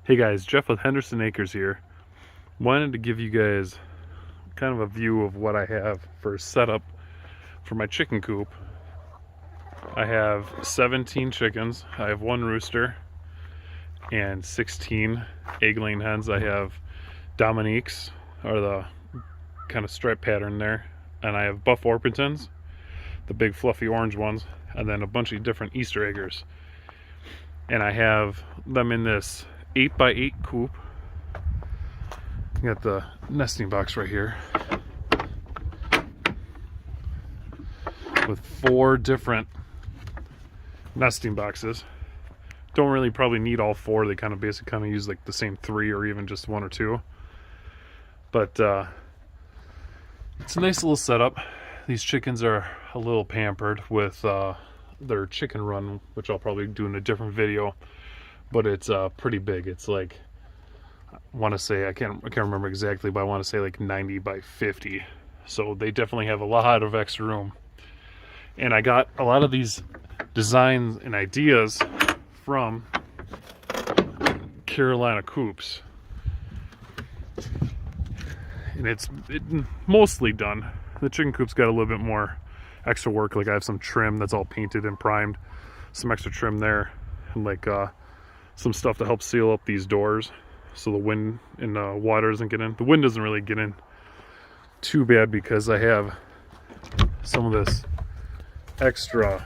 Hey guys, Jeff with Henderson Acres here. Wanted to give you guys kind of a view of what I have for setup for my chicken coop. I have 17 chickens, I have one rooster, and 16 egg-laying hens. I have Dominiques, or the kind of stripe pattern there, and I have Buff Orpingtons, the big fluffy orange ones, and then a bunch of different Easter eggers. And I have them in this 8x8 coop. Got the nesting box right here with 4 different nesting boxes. Don't really probably need all 4. They kind of basically use like the same 3 or even just 1 or 2. But it's a nice little setup. These chickens are a little pampered with their chicken run, which I'll probably do in a different video. But it's pretty big. It's like, I want to say, I can't remember exactly, but I want to say like 90 by 50. So they definitely have a lot of extra room. And I got a lot of these designs and ideas from Carolina Coops. And it's mostly done. The chicken coop's got a little bit more extra work. Like I have some trim that's all painted and primed. Some extra trim there. And like some stuff to help seal up these doors so the wind and water doesn't get in. The wind doesn't really get in too bad because I have some of this extra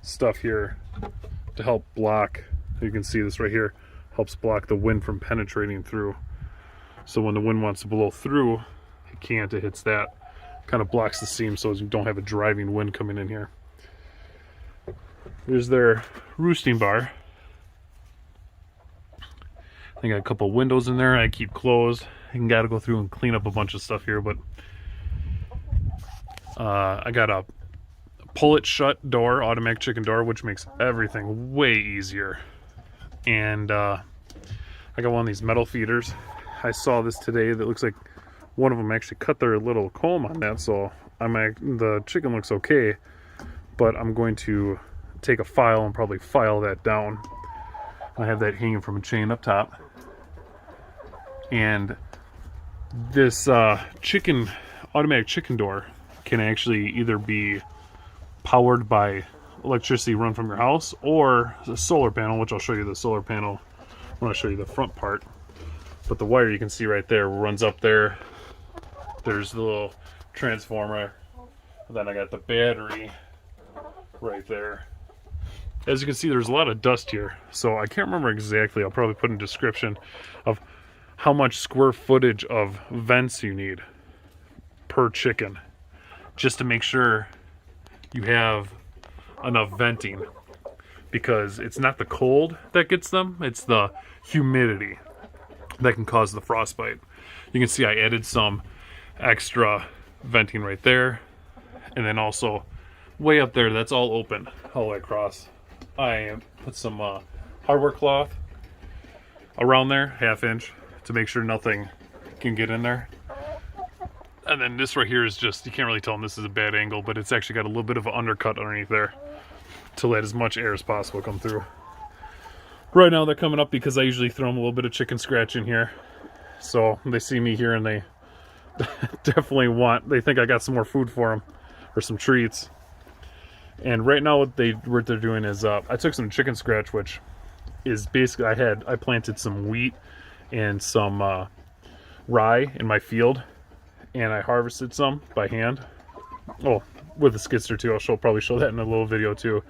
stuff here to help block. You can see this right here helps block the wind from penetrating through. So when the wind wants to blow through, it can't. It hits that, kind of blocks the seam so you don't have a driving wind coming in here. Here's their roosting bar. I got a couple windows in there I keep closed. I gotta go through and clean up a bunch of stuff here, but I got a pull it shut door, automatic chicken door, which makes everything way easier. And I got one of these metal feeders. I saw this today that looks like one of them actually cut their little comb on that, so the chicken looks okay, but I'm going to take a file and probably file that down. I have that hanging from a chain up top. And this automatic chicken door can actually either be powered by electricity run from your house or a solar panel, which I'll show you the solar panel when I show you the front part. But the wire you can see right there runs up there. There's the little transformer. And then I got the battery right there. As you can see, there's a lot of dust here, so I can't remember exactly. I'll probably put in a description of how much square footage of vents you need per chicken, just to make sure you have enough venting, because it's not the cold that gets them, it's the humidity that can cause the frostbite. You can see I added some extra venting right there, and then also way up there, that's all open all the way across. I put some hardware cloth around there, 1/2 inch, to make sure nothing can get in there. And then this right here is just, you can't really tell this is a bad angle, but it's actually got a little bit of an undercut underneath there to let as much air as possible come through. Right now they're coming up because I usually throw them a little bit of chicken scratch in here. So they see me here and they definitely they think I got some more food for them, or some treats. And right now what they're doing is I took some chicken scratch, which is basically I planted some wheat and some rye in my field, and I harvested some by hand. Oh, with a skid steer too. I'll probably show that in a little video too.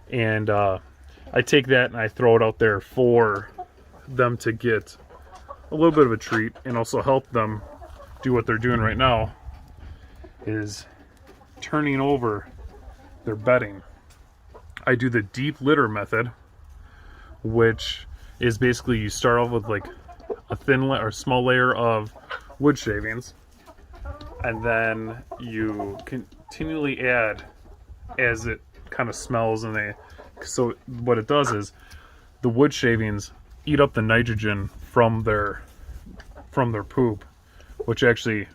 And I take that and I throw it out there for them to get a little bit of a treat, and also help them do what they're doing right now, is turning over their bedding. I do the deep litter method, which is basically you start off with like a thin or small layer of wood shavings, and then you continually add as it kind of smells. And so what it does is the wood shavings eat up the nitrogen from their poop, which actually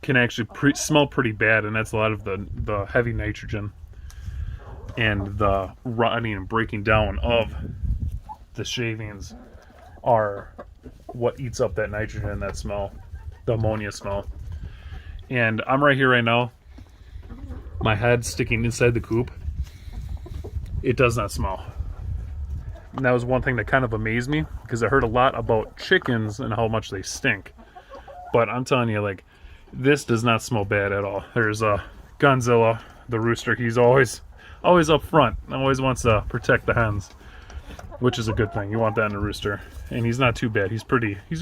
can smell pretty bad, and that's a lot of the heavy nitrogen and the rotting and breaking down of the shavings are what eats up that nitrogen and that smell, the ammonia smell. And I'm right here right now, my head sticking inside the coop. It does not smell. And that was one thing that kind of amazed me, because I heard a lot about chickens and how much they stink. But I'm telling you, like, this does not smell bad at all. There's Godzilla, the rooster. He's always up front. Always wants to protect the hens, which is a good thing. You want that in a rooster. And he's not too bad. He's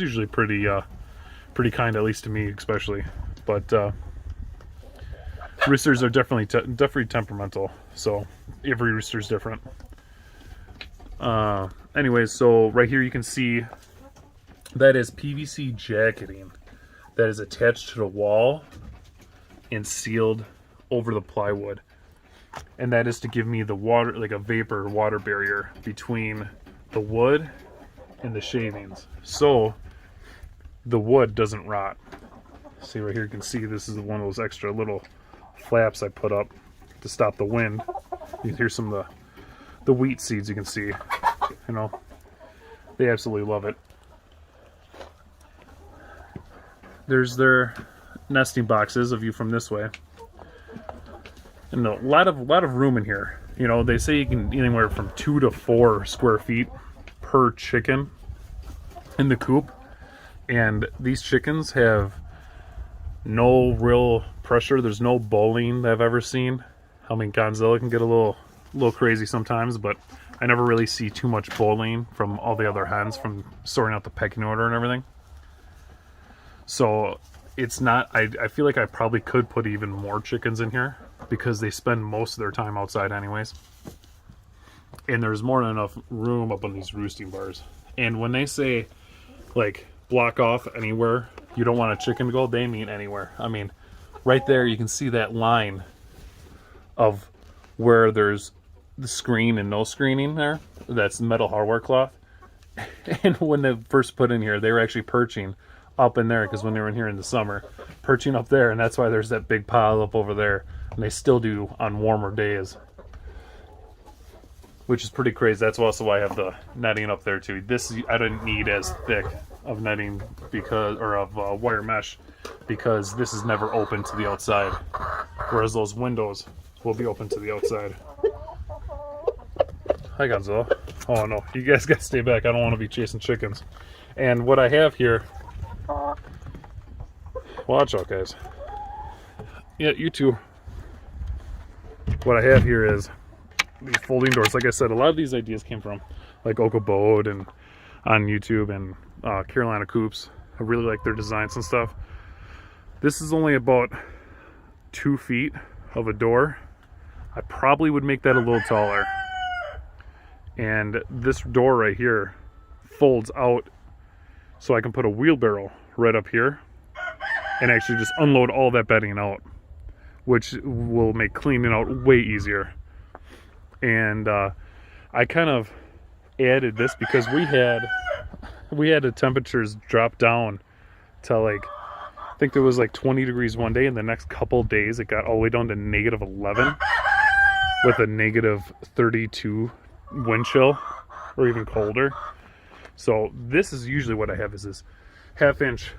usually pretty kind, at least to me, especially. But roosters are definitely temperamental. So every rooster's different. Anyways, so right here you can see that is PVC jacketing that is attached to the wall and sealed over the plywood. And that is to give me the water, like a vapor water barrier between the wood and the shavings, so the wood doesn't rot. See right here, you can see this is one of those extra little flaps I put up to stop the wind. You can hear some of the wheat seeds, you can see, you know, they absolutely love it. There's their nesting boxes, a view from this way. And a lot of room in here. You know, they say you can anywhere from 2 to 4 square feet per chicken in the coop. And these chickens have no real pressure. There's no bullying that I've ever seen. I mean, Godzilla can get a little crazy sometimes, but I never really see too much bullying from all the other hens from sorting out the pecking order and everything. So it's not, I feel like I probably could put even more chickens in here, because they spend most of their time outside anyways. And there's more than enough room up on these roosting bars. And when they say, like, block off anywhere you don't want a chicken to go, they mean anywhere. I mean, right there you can see that line of where there's the screen and no screening there. That's metal hardware cloth. And when they first put in here, they were actually perching up in there, because when they were in here in the summer, perching up there, and that's why there's that big pile up over there. And they still do on warmer days, which is pretty crazy. That's also why I have the netting up there too. This I didn't need as thick of netting because, or of wire mesh, because this is never open to the outside, whereas those windows will be open to the outside. Hi Godzilla. Oh no, you guys gotta stay back. I don't want to be chasing chickens. And what I have here, watch out guys. Yeah, you too. What I have here is these folding doors. Like I said, a lot of these ideas came from like Okabode and on YouTube and Carolina Coops. I really like their designs and stuff. This is only about 2 feet of a door. I probably would make that a little taller. And this door right here folds out so I can put a wheelbarrow right up here and actually just unload all that bedding out, which will make cleaning out way easier. And I kind of added this because we had the temperatures drop down to like, I think there was like 20 degrees one day, and the next couple days it got all the way down to -11 with a -32 wind chill, or even colder. So this is usually what I have, is this 1/2-inch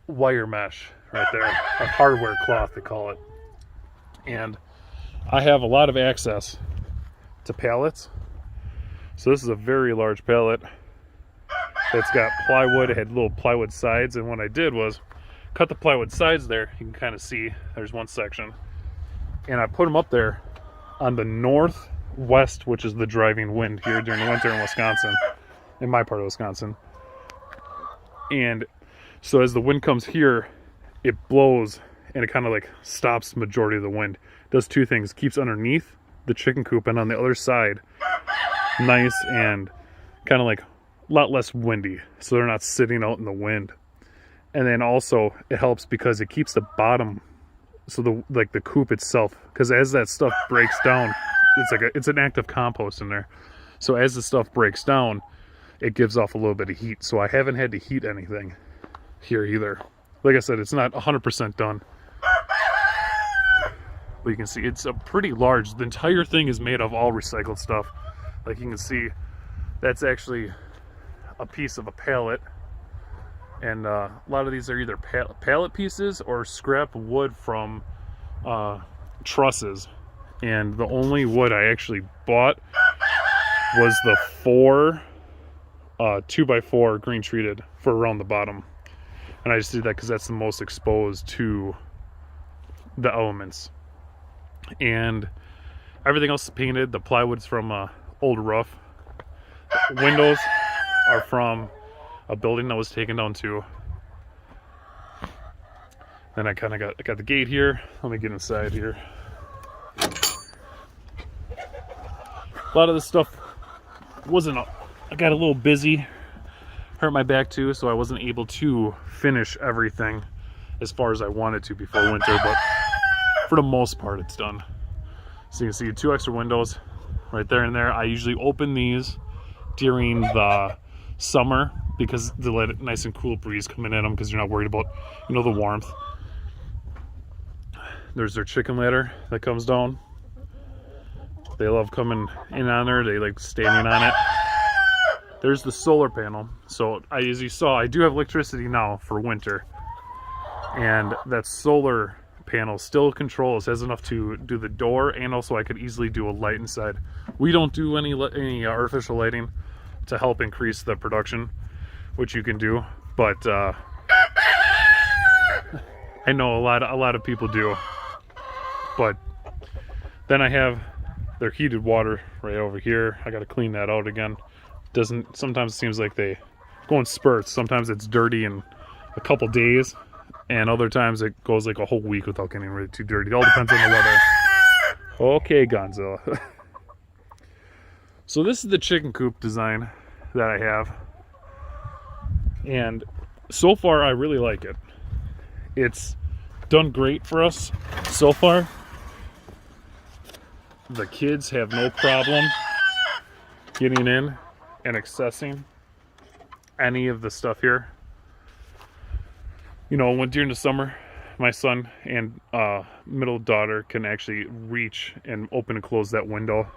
wire mesh right there, a hardware cloth they call it. And I have a lot of access to pallets. So this is a very large pallet that's got plywood. It had little plywood sides, and what I did was cut the plywood sides there. You can kind of see there's one section, and I put them up there on the northwest, which is the driving wind here during the winter in Wisconsin, in my part of Wisconsin. And so as the wind comes here, it blows and it kind of like stops the majority of the wind. It does two things: keeps underneath the chicken coop, and on the other side nice and kind of like a lot less windy, so they're not sitting out in the wind. And then also it helps because it keeps the bottom, so the coop itself, because as that stuff breaks down, it's an active compost in there. So as the stuff breaks down, it gives off a little bit of heat. So I haven't had to heat anything here either. Like I said, it's not 100% done, but you can see it's a pretty large. The entire thing is made of all recycled stuff. Like you can see, That's actually a piece of a pallet, and a lot of these are either pallet pieces or scrap wood from trusses. And the only wood I actually bought was the 2x4 green treated for around the bottom, and I just did that because that's the most exposed to the elements. And everything else is painted. The plywood's from old roof. Windows are from a building that was taken down too. Then I kind of got the gate here. Let me get inside here. A lot of this stuff I got a little busy, hurt my back too, so I wasn't able to finish everything as far as I wanted to before winter, but for the most part it's done. So you can see 2 extra windows right there and there. I usually open these during the summer because to let it nice and cool breeze coming in them, because you're not worried about, you know, the warmth. There's their chicken ladder that comes down. They love coming in on there. They like standing on it. There's the solar panel. So as you saw, I do have electricity now for winter, and that solar panel still controls, has enough to do the door, and also I could easily do a light inside. We don't do any artificial lighting to help increase the production, which you can do, but I know a lot of people do. But then I have their heated water right over here. I got to clean that out again. Sometimes it seems like they go in spurts. Sometimes it's dirty in a couple days, and other times it goes like a whole week without getting really too dirty. It all depends on the weather. Okay, Gonzilla. So this is the chicken coop design that I have, and so far I really like it. It's done great for us so far. The kids have no problem getting in and accessing any of the stuff here. You know, when during the summer, my son and middle daughter can actually reach and open and close that window.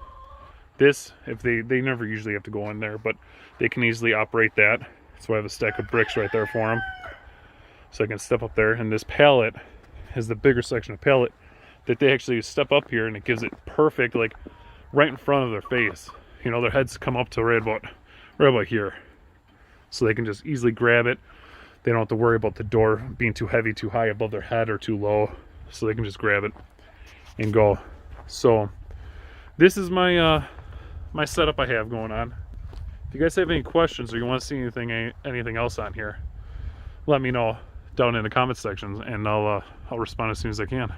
This, if they never usually have to go in there, but they can easily operate that. So I have a stack of bricks right there for them, so I can step up there. And this pallet is the bigger section of pallet that they actually step up here, and it gives it perfect, like right in front of their face. You know, their heads come up to right about here, so they can just easily grab it. They don't have to worry about the door being too heavy, too high above their head, or too low, so they can just grab it and go. So this is my my setup I have going on. If you guys have any questions or you want to see anything else on here, let me know down in the comment sections, and I'll respond as soon as I can.